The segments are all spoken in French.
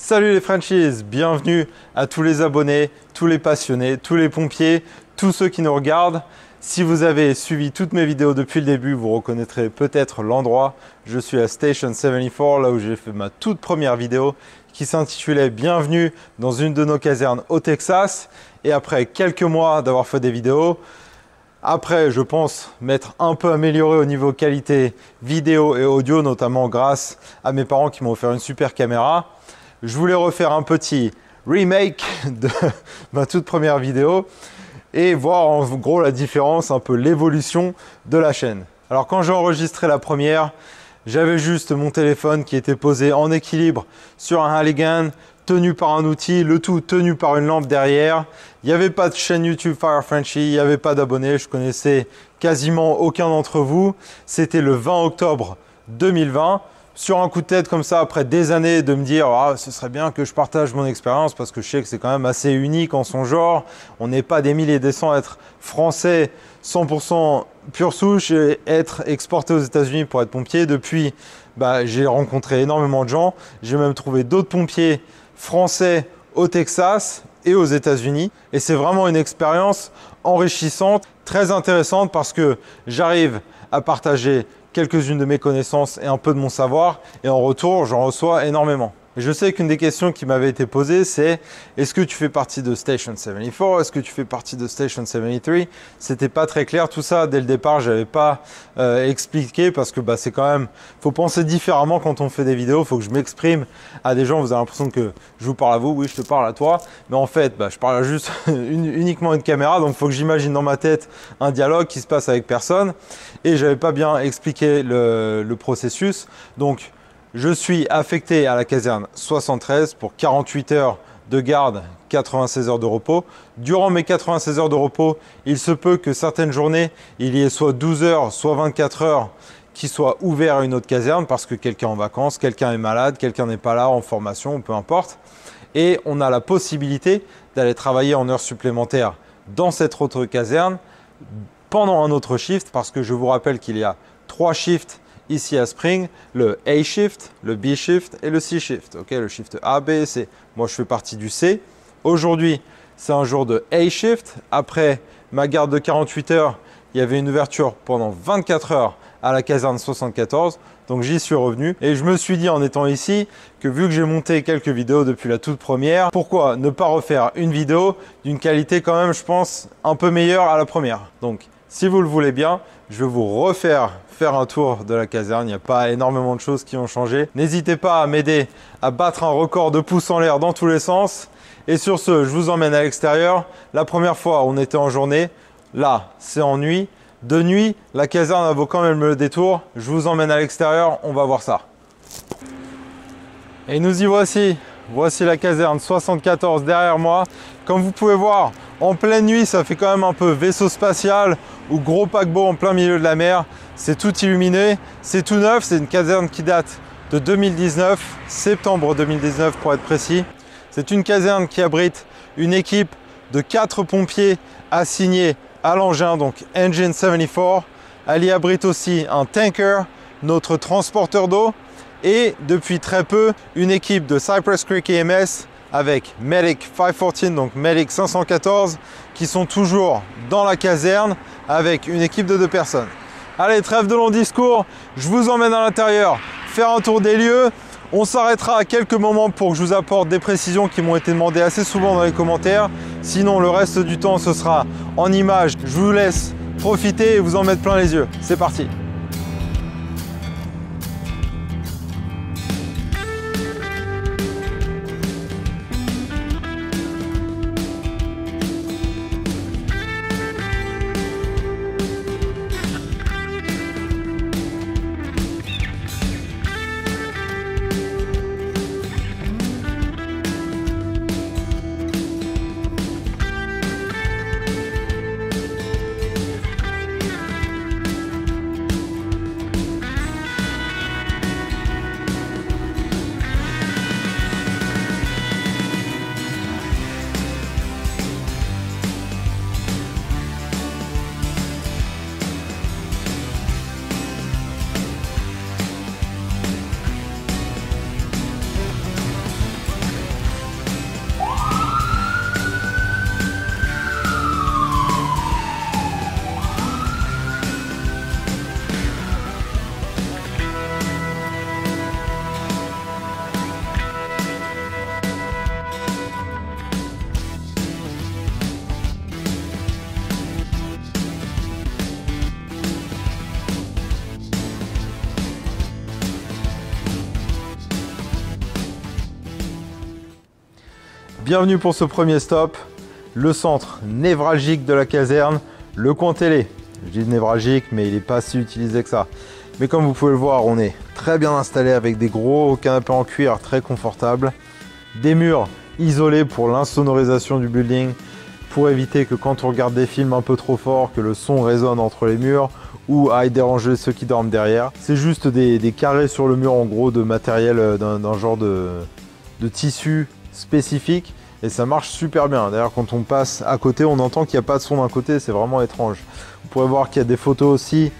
Salut les Frenchies, bienvenue à tous les abonnés, tous les passionnés, tous les pompiers, tous ceux qui nous regardent. Si vous avez suivi toutes mes vidéos depuis le début, vous reconnaîtrez peut-être l'endroit. Je suis à Station 74, là où j'ai fait ma toute première vidéo qui s'intitulait « Bienvenue dans une de nos casernes au Texas ». Et après quelques mois d'avoir fait des vidéos, après, je pense m'être un peu amélioré au niveau qualité vidéo et audio, notamment grâce à mes parents qui m'ont offert une super caméra. Je voulais refaire un petit remake de ma toute première vidéo et voir en gros la différence, un peu l'évolution de la chaîne. Alors quand j'ai enregistré la première, j'avais juste mon téléphone qui était posé en équilibre sur un Halligan, tenu par un outil, le tout tenu par une lampe derrière. Il n'y avait pas de chaîne YouTube Fire Frenchy, il n'y avait pas d'abonnés, je connaissais quasiment aucun d'entre vous. C'était le 20 octobre 2020. Sur un coup de tête comme ça, après des années de me dire ah, ce serait bien que je partage mon expérience parce que je sais que c'est quand même assez unique en son genre. On n'est pas des milliers et des cents à être français 100% pure souche et être exporté aux États-Unis pour être pompier. Depuis, j'ai rencontré énormément de gens. J'ai même trouvé d'autres pompiers français au Texas et aux États-Unis. Et c'est vraiment une expérience enrichissante, très intéressante parce que j'arrive à partager quelques-unes de mes connaissances et un peu de mon savoir. Et en retour, j'en reçois énormément. Et je sais qu'une des questions qui m'avait été posée, c'est est-ce que tu fais partie de Station 74? Est-ce que tu fais partie de Station 73? C'était pas très clair tout ça. Dès le départ, j'avais pas expliqué parce que c'est quand même, faut penser différemment quand on fait des vidéos. Faut que je m'exprime à des gens. Vous avez l'impression que je vous parle à vous. Oui, je te parle à toi. Mais en fait, je parle à juste uniquement une caméra. Donc, il faut que j'imagine dans ma tête un dialogue qui se passe avec personne. Et j'avais pas bien expliqué le processus. Donc, je suis affecté à la caserne 73 pour 48 heures de garde, 96 heures de repos. Durant mes 96 heures de repos, il se peut que certaines journées, il y ait soit 12 heures, soit 24 heures qui soient ouverts à une autre caserne parce que quelqu'un est en vacances, quelqu'un est malade, quelqu'un n'est pas là en formation, peu importe. Et on a la possibilité d'aller travailler en heures supplémentaires dans cette autre caserne pendant un autre shift parce que je vous rappelle qu'il y a 3 shifts ici à Spring, le A shift, le B shift et le C shift. Okay, le shift A, B, C. Moi, je fais partie du C. Aujourd'hui, c'est un jour de A shift. Après ma garde de 48 heures, il y avait une ouverture pendant 24 heures à la caserne 74. Donc, j'y suis revenu. Et je me suis dit en étant ici que vu que j'ai monté quelques vidéos depuis la toute première, pourquoi ne pas refaire une vidéo d'une qualité quand même, je pense, un peu meilleure à la première. Donc, si vous le voulez bien, je vais vous refaire un tour de la caserne. Il n'y a pas énormément de choses qui ont changé. N'hésitez pas à m'aider à battre un record de pouces en l'air dans tous les sens. Et sur ce, je vous emmène à l'extérieur. La première fois, on était en journée. Là, c'est en nuit. De nuit, la caserne vaut quand même le détour. Je vous emmène à l'extérieur. On va voir ça. Et nous y voici. Voici la caserne 74 derrière moi. Comme vous pouvez voir, en pleine nuit, ça fait quand même un peu vaisseau spatial ou gros paquebot en plein milieu de la mer. C'est tout illuminé, c'est tout neuf, c'est une caserne qui date de 2019, septembre 2019 pour être précis. C'est une caserne qui abrite une équipe de 4 pompiers assignés à l'engin, donc Engine 74. Elle y abrite aussi un tanker, notre transporteur d'eau, et depuis très peu, une équipe de Cypress Creek EMS avec Medic 514, donc Medic 514, qui sont toujours dans la caserne avec une équipe de 2 personnes. Allez, trêve de long discours, je vous emmène à l'intérieur, faire un tour des lieux. On s'arrêtera à quelques moments pour que je vous apporte des précisions qui m'ont été demandées assez souvent dans les commentaires. Sinon, le reste du temps, ce sera en images. Je vous laisse profiter et vous en mettre plein les yeux. C'est parti! Bienvenue pour ce premier stop, le centre névralgique de la caserne, le coin télé. Je dis névralgique, mais il n'est pas si utilisé que ça. Mais comme vous pouvez le voir, on est très bien installé avec des gros canapés en cuir très confortables. Des murs isolés pour l'insonorisation du building, pour éviter que quand on regarde des films un peu trop fort, que le son résonne entre les murs ou aille déranger ceux qui dorment derrière. C'est juste des carrés sur le mur en gros de matériel d'un genre de tissu spécifique et ça marche super bien. D'ailleurs quand on passe à côté, on entend qu'il n'y a pas de son d'un côté, c'est vraiment étrange. Vous pourrez voir qu'il y a des photos aussi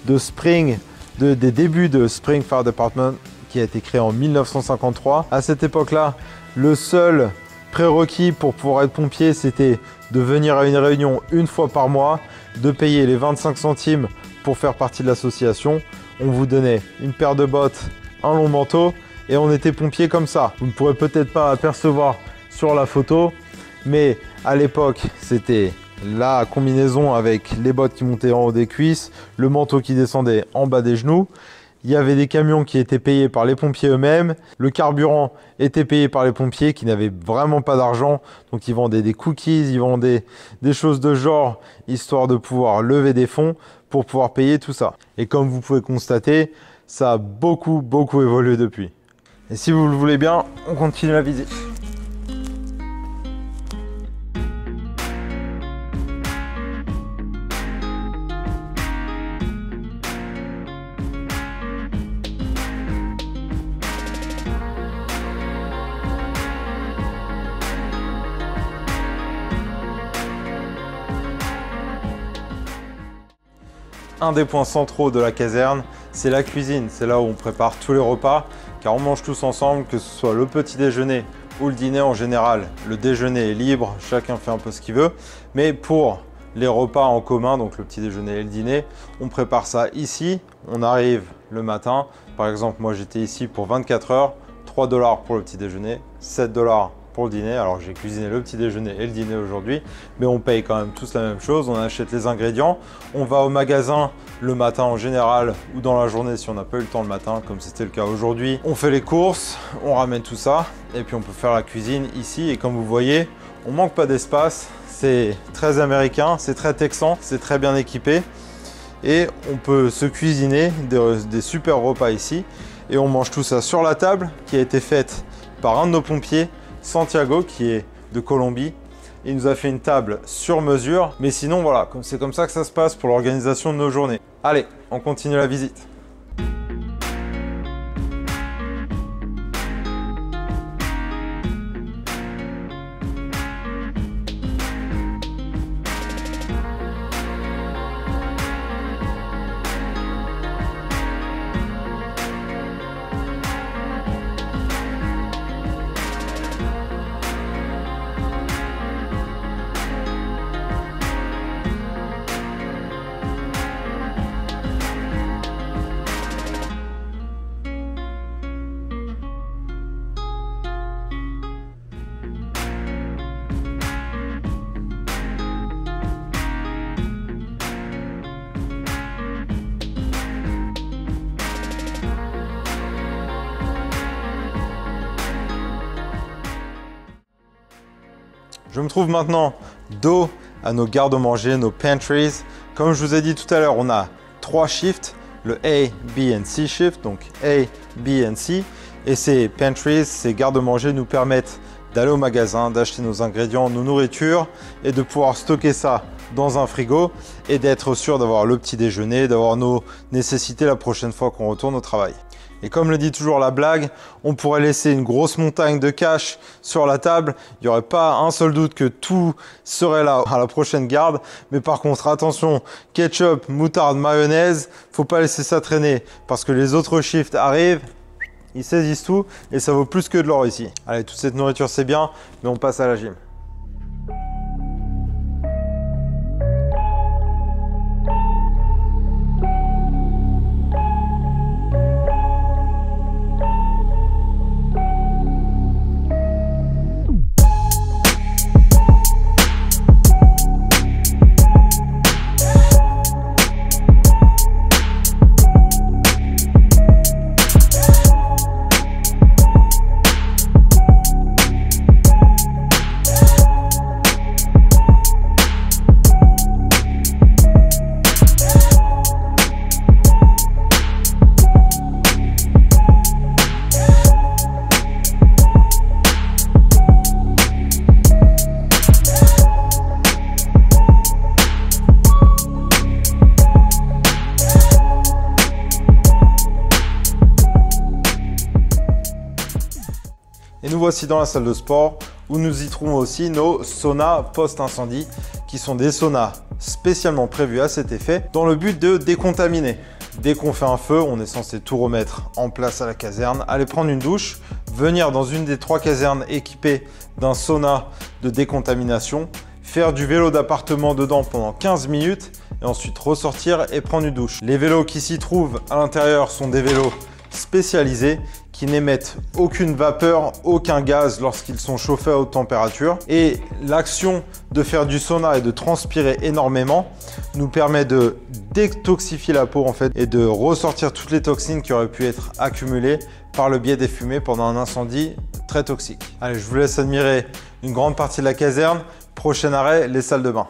de Spring, des débuts de Spring Fire Department qui a été créé en 1953. À cette époque-là, le seul prérequis pour pouvoir être pompier, c'était de venir à une réunion une fois par mois, de payer les 25 centimes pour faire partie de l'association. On vous donnait une paire de bottes, un long manteau et on était pompier comme ça. Vous ne pourrez peut-être pas apercevoir sur la photo, mais à l'époque, c'était la combinaison avec les bottes qui montaient en haut des cuisses, le manteau qui descendait en bas des genoux. Il y avait des camions qui étaient payés par les pompiers eux-mêmes. Le carburant était payé par les pompiers qui n'avaient vraiment pas d'argent. Donc ils vendaient des cookies, ils vendaient des choses de genre, histoire de pouvoir lever des fonds pour pouvoir payer tout ça. Et comme vous pouvez constater, ça a beaucoup évolué depuis. Et si vous le voulez bien, on continue la visite. Un des points centraux de la caserne, c'est la cuisine. C'est là où on prépare tous les repas, car on mange tous ensemble, que ce soit le petit déjeuner ou le dîner en général. Le déjeuner est libre, chacun fait un peu ce qu'il veut. Mais pour les repas en commun, donc le petit déjeuner et le dîner, on prépare ça ici. On arrive le matin. Par exemple, moi j'étais ici pour 24 heures, 3 $ pour le petit déjeuner, 7 $ pour le dîner. Alors j'ai cuisiné le petit déjeuner et le dîner aujourd'hui, mais on paye quand même tous la même chose. On achète les ingrédients, on va au magasin le matin en général ou dans la journée si on n'a pas eu le temps le matin comme c'était le cas aujourd'hui. On fait les courses, on ramène tout ça et puis on peut faire la cuisine ici. Et comme vous voyez, on manque pas d'espace, c'est très américain, c'est très texan, c'est très bien équipé et on peut se cuisiner des super repas ici et on mange tout ça sur la table qui a été faite par un de nos pompiers, Santiago, qui est de Colombie. Il nous a fait une table sur mesure, mais sinon voilà, c'est comme ça que ça se passe pour l'organisation de nos journées. Allez, on continue la visite. Je me trouve maintenant dos à nos garde-manger, nos pantries. Comme je vous ai dit tout à l'heure, on a 3 shifts, le A, B et C shift, donc A, B et C. Et ces pantries, ces garde-manger nous permettent d'aller au magasin, d'acheter nos ingrédients, nos nourritures et de pouvoir stocker ça dans un frigo et d'être sûr d'avoir le petit déjeuner, d'avoir nos nécessités la prochaine fois qu'on retourne au travail. Et comme le dit toujours la blague, on pourrait laisser une grosse montagne de cash sur la table. Il n'y aurait pas un seul doute que tout serait là à la prochaine garde. Mais par contre, attention, ketchup, moutarde, mayonnaise, faut pas laisser ça traîner parce que les autres shifts arrivent, ils saisissent tout et ça vaut plus que de l'or ici. Allez, toute cette nourriture c'est bien, mais on passe à la gym. Nous voici dans la salle de sport où nous y trouvons aussi nos saunas post-incendie qui sont des saunas spécialement prévus à cet effet dans le but de décontaminer. Dès qu'on fait un feu, on est censé tout remettre en place à la caserne, aller prendre une douche, venir dans une des 3 casernes équipées d'un sauna de décontamination, faire du vélo d'appartement dedans pendant 15 minutes et ensuite ressortir et prendre une douche. Les vélos qui s'y trouvent à l'intérieur sont des vélos spécialisés qui n'émettent aucune vapeur, aucun gaz lorsqu'ils sont chauffés à haute température. Et l'action de faire du sauna et de transpirer énormément nous permet de détoxifier la peau en fait et de ressortir toutes les toxines qui auraient pu être accumulées par le biais des fumées pendant un incendie très toxique. Allez, je vous laisse admirer une grande partie de la caserne. Prochain arrêt, les salles de bain.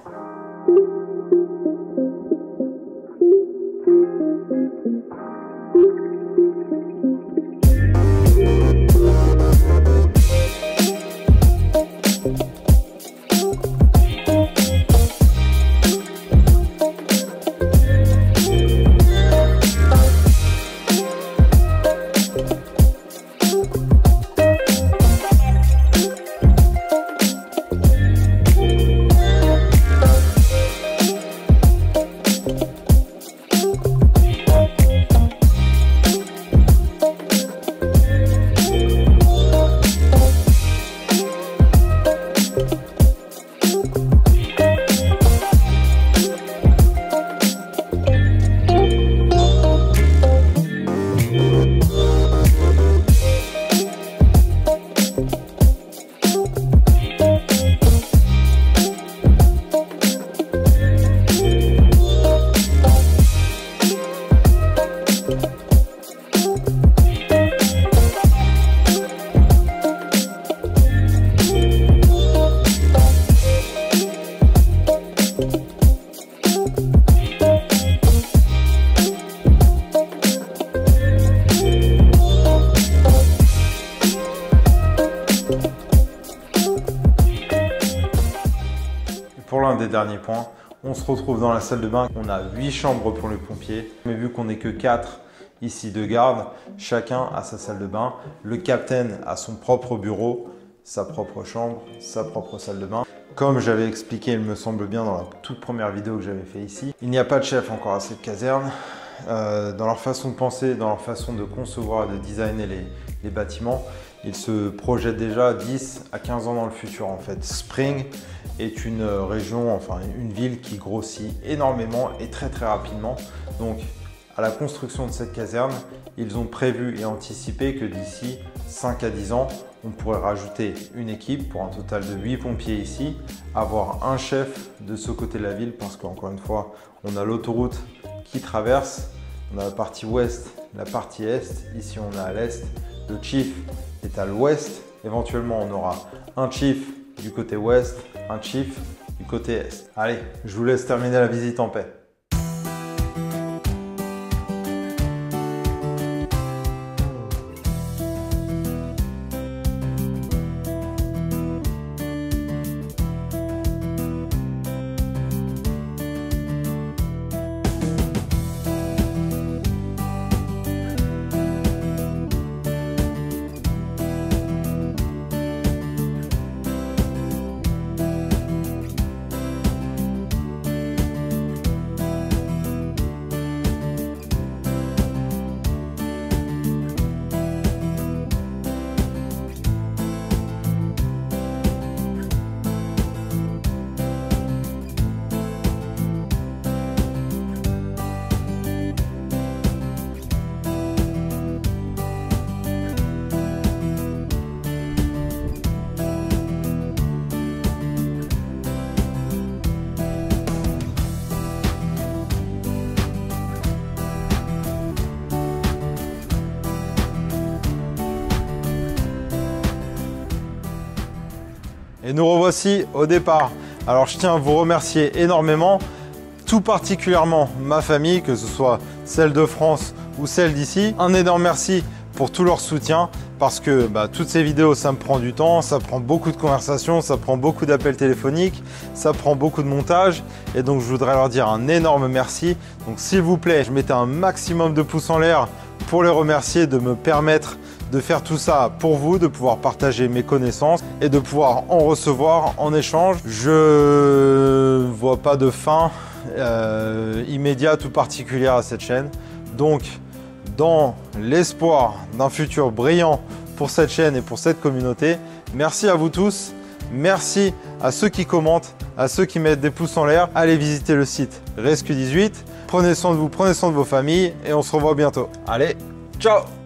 Pour l'un des derniers points, on se retrouve dans la salle de bain. On a 8 chambres pour les pompiers, mais vu qu'on n'est que 4 ici de garde, chacun a sa salle de bain. Le capitaine a son propre bureau, sa propre chambre, sa propre salle de bain. Comme j'avais expliqué, il me semble bien, dans la toute première vidéo que j'avais fait ici, il n'y a pas de chef encore à cette caserne. Dans leur façon de penser, dans leur façon de concevoir et de designer les bâtiments, ils se projettent déjà 10 à 15 ans dans le futur en fait. Spring est une région, enfin une ville qui grossit énormément et très rapidement. Donc à la construction de cette caserne, ils ont prévu et anticipé que d'ici 5 à 10 ans, on pourrait rajouter une équipe pour un total de 8 pompiers ici, avoir un chef de ce côté de la ville parce qu'encore une fois, on a l'autoroute qui traverse, on a la partie ouest, la partie est, ici on est à l'est, le chief est à l'ouest, éventuellement on aura un chief du côté ouest, un chief du côté est. Allez, je vous laisse terminer la visite en paix. Et nous revoici au départ. Alors je tiens à vous remercier énormément, tout particulièrement ma famille, que ce soit celle de France ou celle d'ici. Un énorme merci pour tout leur soutien parce que toutes ces vidéos, ça me prend du temps, ça prend beaucoup de conversations, ça prend beaucoup d'appels téléphoniques, ça prend beaucoup de montage et donc je voudrais leur dire un énorme merci. Donc s'il vous plaît, je mettais un maximum de pouces en l'air pour les remercier de me permettre de faire tout ça pour vous, de pouvoir partager mes connaissances et de pouvoir en recevoir en échange. Je ne vois pas de fin immédiate ou particulière à cette chaîne. Donc, dans l'espoir d'un futur brillant pour cette chaîne et pour cette communauté, merci à vous tous. Merci à ceux qui commentent, à ceux qui mettent des pouces en l'air. Allez visiter le site Rescue 18. Prenez soin de vous, prenez soin de vos familles et on se revoit bientôt. Allez, ciao!